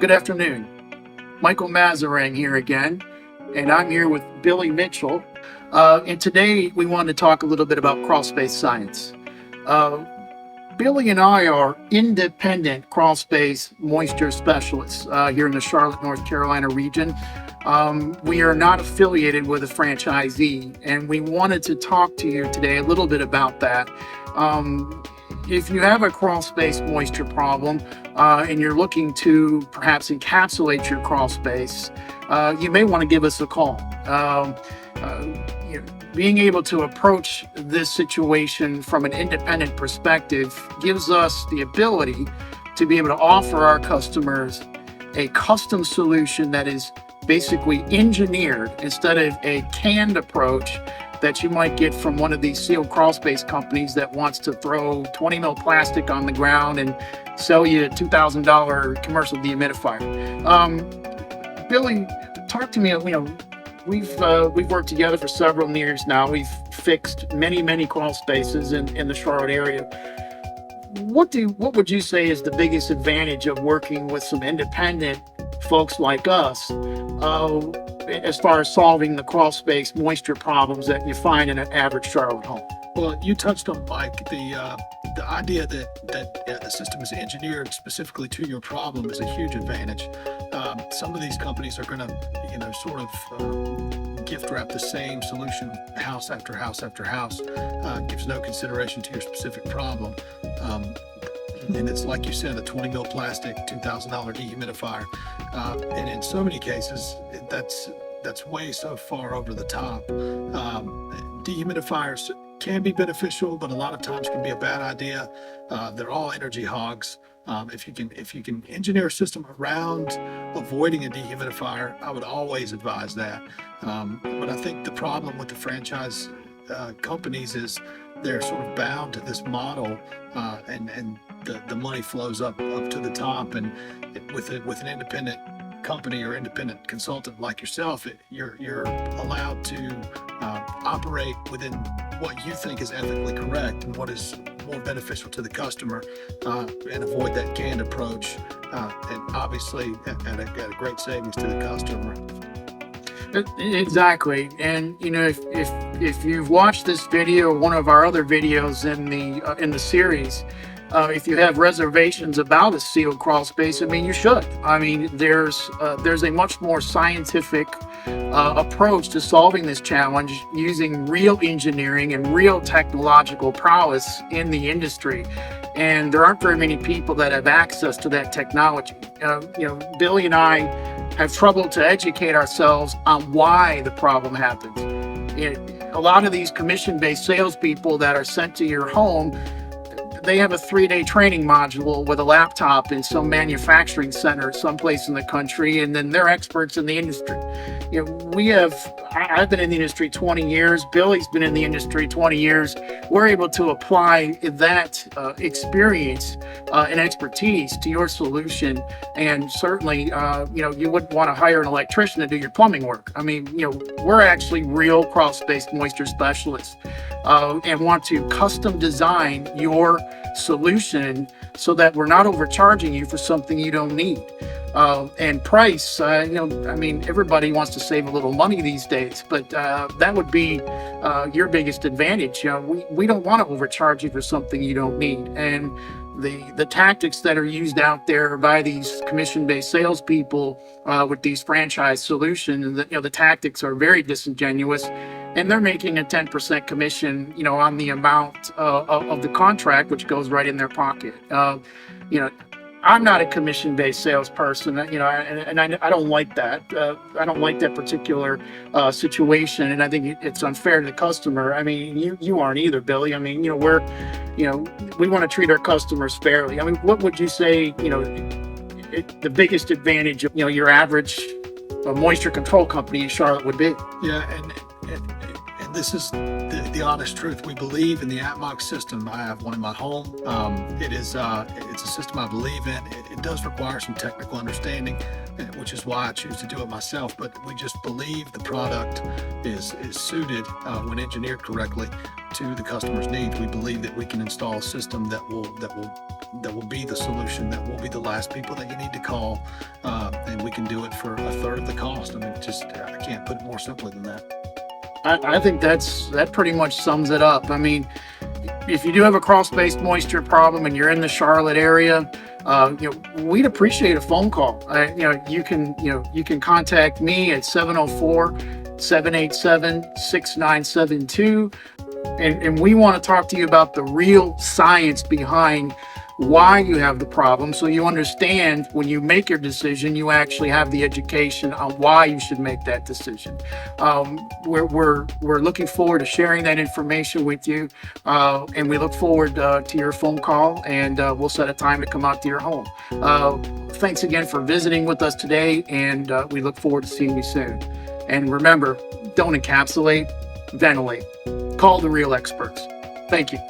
Good afternoon. Michael Mazarang here again, and I'm here with Billy Mitchell. And today we want to talk a little bit about crawl space science. Billy and I are independent crawl space moisture specialists here in the Charlotte, North Carolina region. We are not affiliated with a franchisee, and we wanted to talk to you today a little bit about that. If you have a crawl space moisture problem and you're looking to perhaps encapsulate your crawl space, you may want to give us a call. Being able to approach this situation from an independent perspective gives us the ability to be able to offer our customers a custom solution that is basically engineered instead of a canned approach that you might get from one of these sealed crawl space companies that wants to throw 20 mil plastic on the ground and sell you a $2,000 commercial dehumidifier. Billy, talk to me. We've worked together for several years now. We've fixed many crawl spaces in the Charlotte area. What would you say is the biggest advantage of working with some independent folks like us as far as solving the crawl space moisture problems that you find in an average Charlotte home? Well, you touched on, Mike, the idea that the system is engineered specifically to your problem is a huge advantage. Some of these companies are going to, sort of gift wrap the same solution house after house after house, gives no consideration to your specific problem. And it's like you said, a 20 mil plastic, $2,000 dehumidifier. And in so many cases, that's way so far over the top. Dehumidifiers can be beneficial, but a lot of times can be a bad idea. They're all energy hogs. If you can engineer a system around avoiding a dehumidifier, I would always advise that. But I think the problem with the franchise companies is they're sort of bound to this model, and the money flows up to the top. And with an independent company or independent consultant like yourself, you're allowed to operate within what you think is ethically correct and what is more beneficial to the customer, and avoid that canned approach, and obviously at a great savings to the customer. Exactly. And if you've watched this video, one of our other videos in the series, if you have reservations about a sealed crawl space, you should. There's a much more scientific approach to solving this challenge using real engineering and real technological prowess in the industry. And there aren't very many people that have access to that technology. Billy and I have trouble to educate ourselves on why the problem happens. A lot of these commission-based salespeople that are sent to your home, they have a 3-day training module with a laptop in some manufacturing center someplace in the country, and then they're experts in the industry. I've been in the industry 20 years. Billy's been in the industry 20 years. We're able to apply that experience and expertise to your solution. And certainly, you wouldn't want to hire an electrician to do your plumbing work. We're actually real crawl space moisture specialists, and want to custom design your solution so that we're not overcharging you for something you don't need. And price, everybody wants to save a little money these days, but that would be your biggest advantage. We don't want to overcharge you for something you don't need. And the tactics that are used out there by these commission-based salespeople with these franchise solutions, the tactics are very disingenuous. And they're making a 10% commission, on the amount of the contract, which goes right in their pocket. I'm not a commission-based salesperson, and I don't like that. I don't like that particular situation, and I think it's unfair to the customer. You aren't either, Billy. We want to treat our customers fairly. What would you say, the biggest advantage of, your average moisture control company in Charlotte would be? Yeah, and this is the honest truth. We believe in the Atmo system. I have one in my home. It's a system I believe in. It does require some technical understanding, which is why I choose to do it myself. But we just believe the product is suited, when engineered correctly, to the customer's needs. We believe that we can install a system that will that will be the solution, that will be the last people that you need to call, and we can do it for a third of the cost. I mean, I can't put it more simply than that. I think that pretty much sums it up. I mean, if you do have a crawl space moisture problem and you're in the Charlotte area, we'd appreciate a phone call. You can contact me at 704-787-6972. And we want to talk to you about the real science behind why you have the problem, so you understand when you make your decision, you actually have the education on why you should make that decision. We're looking forward to sharing that information with you, and we look forward to your phone call, and we'll set a time to come out to your home. Thanks again for visiting with us today, and we look forward to seeing you soon. And remember, don't encapsulate, ventilate. Call the real experts. Thank you.